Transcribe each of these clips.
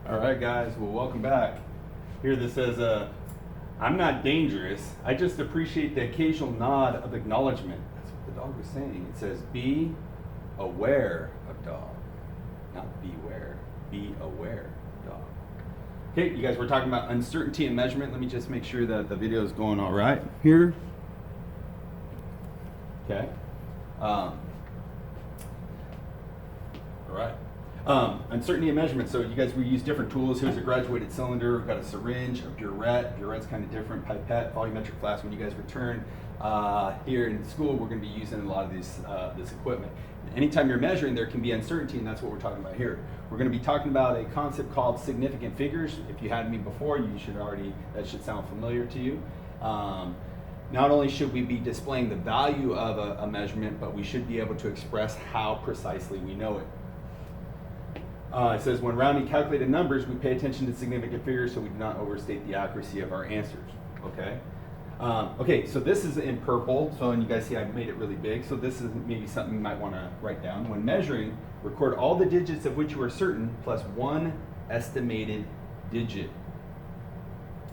All right, guys. Well, welcome back. Here this says, I'm not dangerous. I just appreciate the occasional nod of acknowledgement. That's what the dog was saying. It says, be aware of dog. Not beware. Be aware of dog. Okay, you guys were talking about uncertainty and measurement. Let me just make sure that the video is going all right here. Okay. All right. Uncertainty and measurement. So you guys, we use different tools. Here's a graduated cylinder. We've got a syringe, a burette. Burette's kind of different. Pipette, volumetric flask. When you guys return here in school, we're going to be using a lot of this equipment. Anytime you're measuring, there can be uncertainty, and that's what we're talking about here. We're going to be talking about a concept called significant figures. If you had me before, that should sound familiar to you. Not only should we be displaying the value of a measurement, but we should be able to express how precisely we know it. It says, when rounding calculated numbers, we pay attention to significant figures so we do not overstate the accuracy of our answers, okay? Okay, so this is in purple, and you guys see I've made it really big, so this is maybe something you might want to write down. When measuring, record all the digits of which you are certain plus one estimated digit.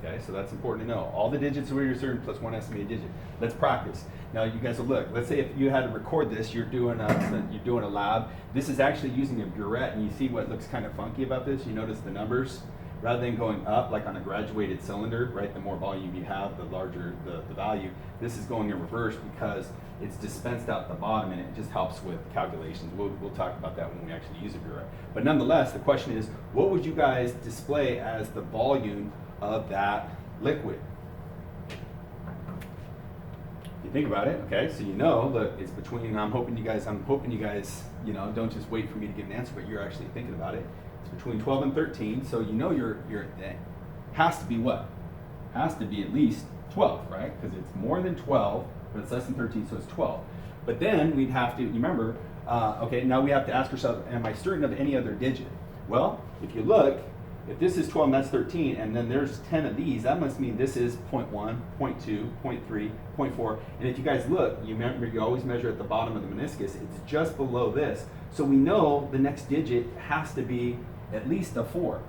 Okay, so that's important to know. All the digits of which you're certain plus one estimated digit. Let's practice. Now you guys will look. Let's say if you had to record this, you're doing a lab. This is actually using a burette, and you see what looks kind of funky about this. You notice the numbers, rather than going up like on a graduated cylinder, right? The more volume you have, the larger the value. This is going in reverse because it's dispensed out the bottom, and it just helps with calculations. We'll talk about that when we actually use a burette. But nonetheless, the question is, what would you guys display as the volume of that liquid? You think about it, okay? So you know, look, it's between. I'm hoping you guys, don't just wait for me to give an answer, but you're actually thinking about it. It's between 12 and 13. So you know it has to be what? Has to be at least 12, right? Because it's more than 12, but it's less than 13, so it's 12. But then we'd have to remember. Okay, now we have to ask ourselves, am I certain of any other digit? Well, if you look. If this is 12 and that's 13, and then there's 10 of these, that must mean this is 0.1, 0.2, 0.3, 0.4. And if you guys look, you remember you always measure at the bottom of the meniscus. It's just below this. So we know the next digit has to be at least a 4.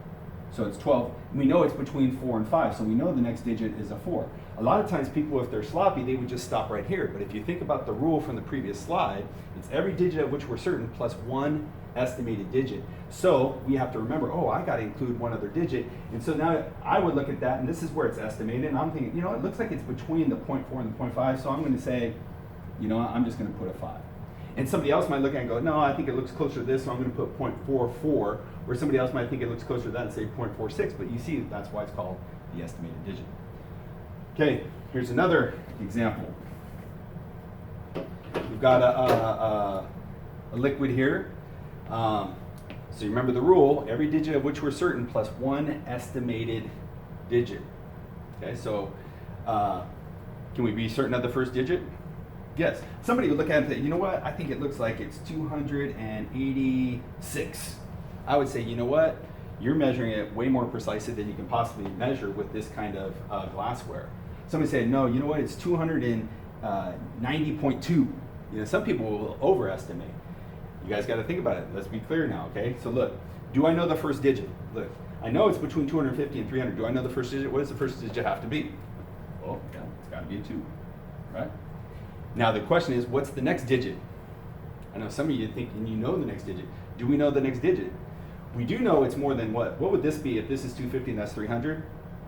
So it's 12. We know it's between 4 and 5, so we know the next digit is a 4. A lot of times people, if they're sloppy, they would just stop right here. But if you think about the rule from the previous slide, it's every digit of which we're certain plus one estimated digit. So we have to remember, I got to include one other digit. And so now I would look at that, and this is where it's estimated. And I'm thinking, it looks like it's between the 0.4 and the 0.5. So I'm going to say, I'm just going to put a 5. And somebody else might look at it and go, no, I think it looks closer to this, so I'm going to put 0.44. Or somebody else might think it looks closer to that and say 0.46. But you see, that's why it's called the estimated digit. Okay, here's another example. We've got a liquid here. So you remember the rule, every digit of which we're certain plus one estimated digit. Okay, so can we be certain of the first digit? Yes. Somebody would look at it and say, you know what, I think it looks like it's 286. I would say, you know what, you're measuring it way more precisely than you can possibly measure with this kind of glassware. Somebody said, no, you know what, it's 290.2. Some people will overestimate. You guys got to think about it. Let's be clear now, okay? So look, do I know the first digit? Look, I know it's between 250 and 300. Do I know the first digit? What does the first digit have to be? Well, yeah, it's got to be a 2, right? Now the question is, what's the next digit? I know some of you think you know the next digit. Do we know the next digit? We do know it's more than what? What would this be if this is 250 and that's 300?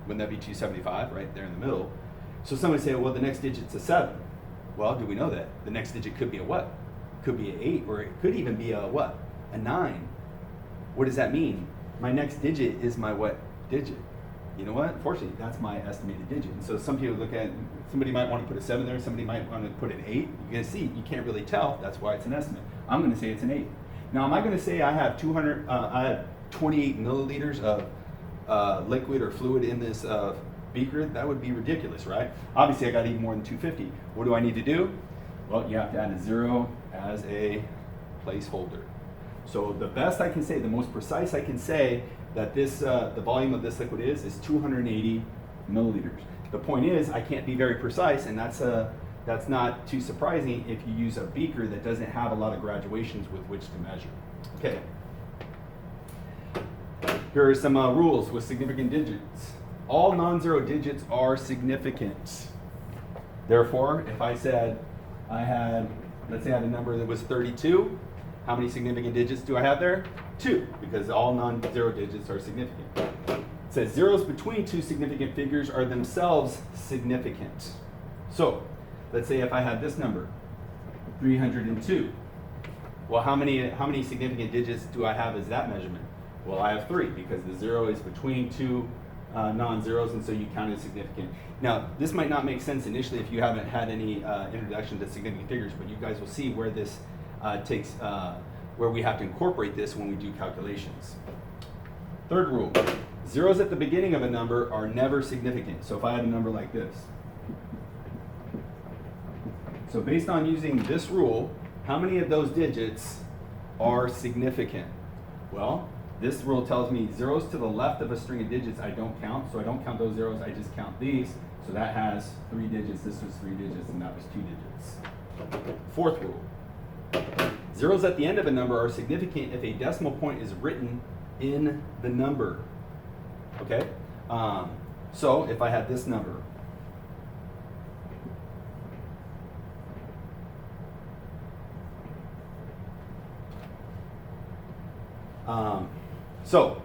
Wouldn't that be 275 right there in the middle? So somebody say, well, the next digit's a 7. Well, do we know that? The next digit could be a what? Could be an 8, or it could even be a what? A 9. What does that mean? My next digit is my what digit? You know what? Unfortunately, that's my estimated digit. And so some people look at, somebody might want to put a 7 there, somebody might want to put an 8. You can see, you can't really tell. That's why it's an estimate. I'm going to say it's an 8. Now, am I going to say I have 28 milliliters of liquid or fluid in this beaker? That would be ridiculous, right? Obviously, I got to eat more than 250. What do I need to do? Well, you have to add a 0 as a placeholder. So the best I can say, the most precise I can say that this the volume of this liquid is 280 milliliters. The point is, I can't be very precise, and that's not too surprising if you use a beaker that doesn't have a lot of graduations with which to measure. Okay. Here are some rules with significant digits. All non-zero digits are significant. Therefore, if I said I had, let's say I had a number that was 32, how many significant digits do I have there? 2, because all non-zero digits are significant. It says zeros between two significant figures are themselves significant. So, let's say if I had this number, 302. Well, how many significant digits do I have as that measurement? Well, I have 3, because the 0 is between two non-zeros, and so you count it as significant. Now, this might not make sense initially if you haven't had any introduction to significant figures, but you guys will see where this where we have to incorporate this when we do calculations. Third rule, zeros at the beginning of a number are never significant. So if I had a number like this. So based on using this rule, how many of those digits are significant? Well, this rule tells me zeros to the left of a string of digits I don't count, so I don't count those zeros, I just count these. So that has 3 digits, this was 3 digits, and that was 2 digits. Fourth rule, zeros at the end of a number are significant if a decimal point is written in the number. Okay? So if I had this number, so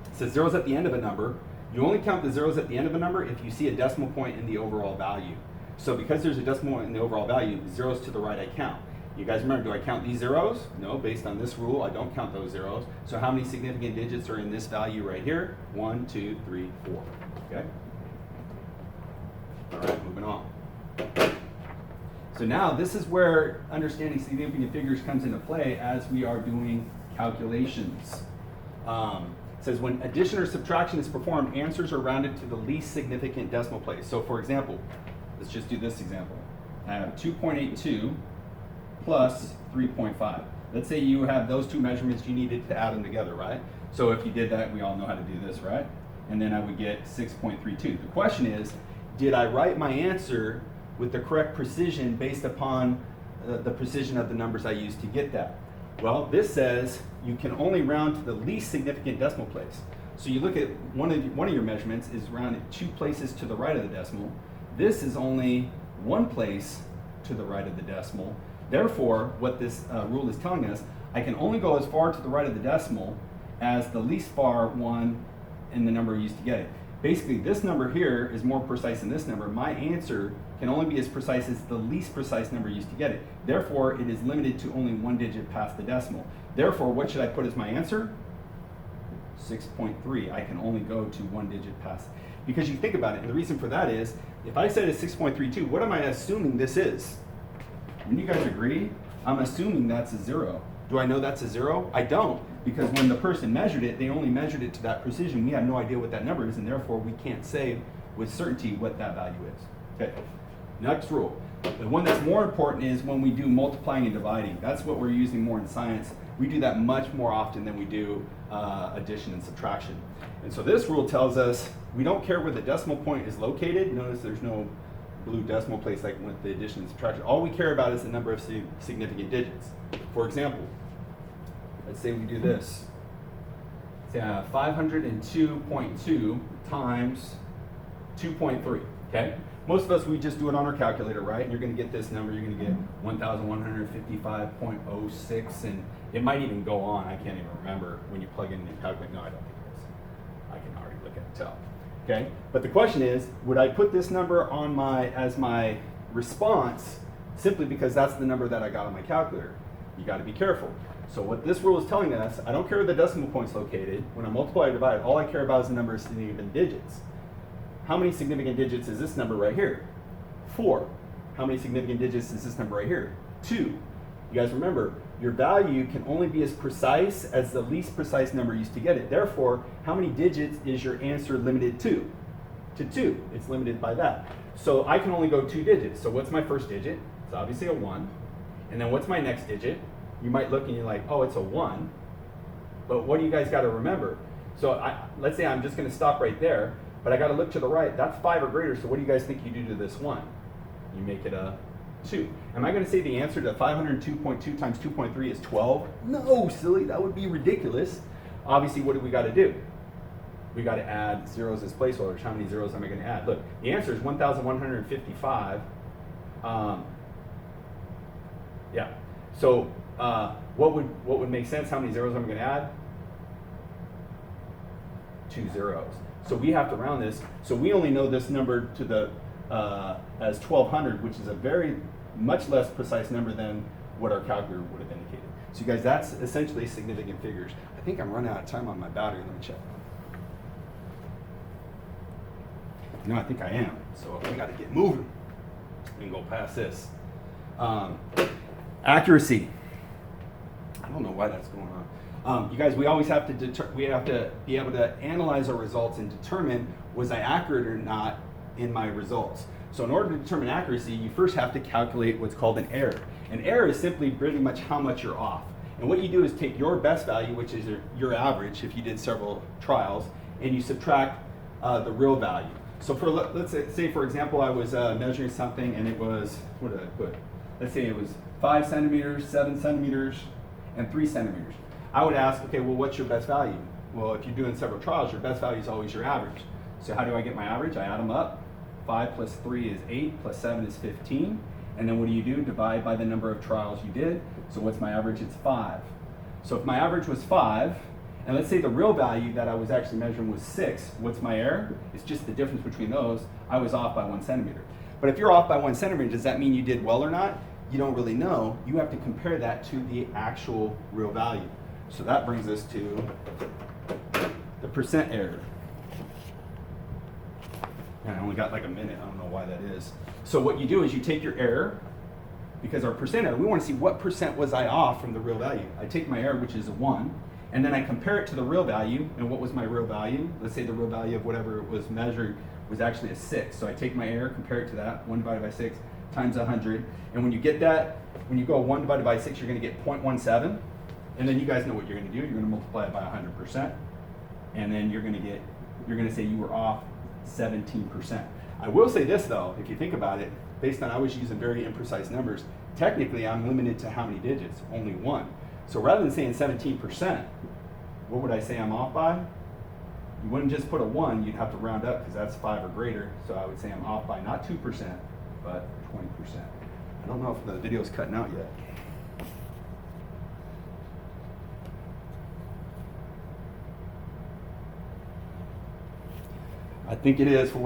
it says zeros at the end of a number. You only count the zeros at the end of a number if you see a decimal point in the overall value. So because there's a decimal point in the overall value, zeros to the right I count. You guys remember, do I count these zeros? No, based on this rule, I don't count those zeros. So how many significant digits are in this value right here? 1, 2, 3, 4. Okay? All right, moving on. So now this is where understanding significant figures comes into play as we are doing calculations. It says when addition or subtraction is performed, answers are rounded to the least significant decimal place. So for example, let's just do this example. I have 2.82 plus 3.5. Let's say you have those two measurements, you needed to add them together, right? So if you did that, we all know how to do this, right? And then I would get 6.32. The question is, did I write my answer with the correct precision based upon the precision of the numbers I used to get that? Well, this says you can only round to the least significant decimal place. So you look at one of your measurements is rounded 2 places to the right of the decimal. This is only 1 place to the right of the decimal. Therefore, what this rule is telling us, I can only go as far to the right of the decimal as the least far one in the number used to get it. Basically, this number here is more precise than this number. My answer can only be as precise as the least precise number used to get it. Therefore, it is limited to only 1 digit past the decimal. Therefore, what should I put as my answer? 6.3. I can only go to 1 digit past. Because you think about it, and the reason for that is, if I said it's 6.32, what am I assuming this is? When you guys agree, I'm assuming that's a 0. Do I know that's a 0? I don't, because when the person measured it, they only measured it to that precision. We have no idea what that number is, and therefore we can't say with certainty what that value is. Okay, next rule. The one that's more important is when we do multiplying and dividing. That's what we're using more in science. We do that much more often than we do addition and subtraction. And so this rule tells us we don't care where the decimal point is located. Notice there's no blue decimal place like with the addition and subtraction. All we care about is the number of significant digits. For example, let's say we do this. Say 502.2 times 2.3, okay? Most of us, we just do it on our calculator, right? And you're gonna get this number, you're gonna get 1,155.06, and it might even go on. I can't even remember when you plug in the calculator. No, I don't think it is. I can already look at it and tell. Okay, but the question is, would I put this number on as my response simply because that's the number that I got on my calculator? You got to be careful. So what this rule is telling us, I don't care where the decimal point's located. When I multiply or divide, all I care about is the number of significant digits. How many significant digits is this number right here? 4. How many significant digits is this number right here? 2. You guys remember, your value can only be as precise as the least precise number used to get it. Therefore, how many digits is your answer limited to? To 2. It's limited by that. So I can only go 2 digits. So what's my first digit? It's obviously a 1. And then what's my next digit? You might look and you're like, oh, it's a 1. But what do you guys got to remember? So let's say I'm just going to stop right there, but I got to look to the right. That's 5 or greater. So what do you guys think you do to this 1? You make it a 2. Am I going to say the answer to 502.2 times 2.3 is 12? No, silly, that would be ridiculous. Obviously, what do we got to do? we got to add zeros as placeholders. How many zeros am I going to add? Look, the answer is 1,155. Yeah. So what would make sense? How many zeros am I going to add? 2 zeros. So we have to round this. So we only know this number to the as 1,200, which is a very much less precise number than what our calculator would have indicated. So you guys, that's essentially significant figures. I think I'm running out of time on my battery. Let me check. No, I think I am. So we got to get moving and go past this. Accuracy. I don't know why that's going on. You guys, we always have to be able to analyze our results and determine was I accurate or not in my results. So in order to determine accuracy, you first have to calculate what's called an error. An error is simply pretty much how much you're off. And what you do is take your best value, which is your average if you did several trials, and you subtract the real value. So for let's say for example, I was measuring something and it was, what did I put? Let's say it was 5 centimeters, 7 centimeters, and 3 centimeters. I would ask, okay, well, what's your best value? Well, if you're doing several trials, your best value is always your average. So how do I get my average? I add them up. 5 plus 3 is 8, plus 7 is 15. And then what do? Divide by the number of trials you did. So what's my average? It's 5. So if my average was 5, and let's say the real value that I was actually measuring was 6, what's my error? It's just the difference between those. I was off by 1 centimeter. But if you're off by 1 centimeter, does that mean you did well or not? You don't really know. You have to compare that to the actual real value. So that brings us to the percent error. And I only got like a minute. I don't know why that is. So what you do is you take your error, because our percent error, we want to see what percent was I off from the real value. I take my error, which is a 1, and then I compare it to the real value. And what was my real value? Let's say the real value of whatever it was measured was actually a 6. So I take my error, compare it to that, 1 divided by 6 times 100. And when you get that, when you go 1 divided by 6, you're going to get 0.17. And then you guys know what you're going to do. You're going to multiply it by 100%. And then you're going to say you were off 17%. I will say this though, if you think about it, based on I was using very imprecise numbers, technically I'm limited to how many digits? Only 1. So rather than saying 17%, what would I say I'm off by? You wouldn't just put a 1, you'd have to round up because that's 5 or greater. So I would say I'm off by not 2%, but 20%. I don't know if the video's cutting out yet. I think it is for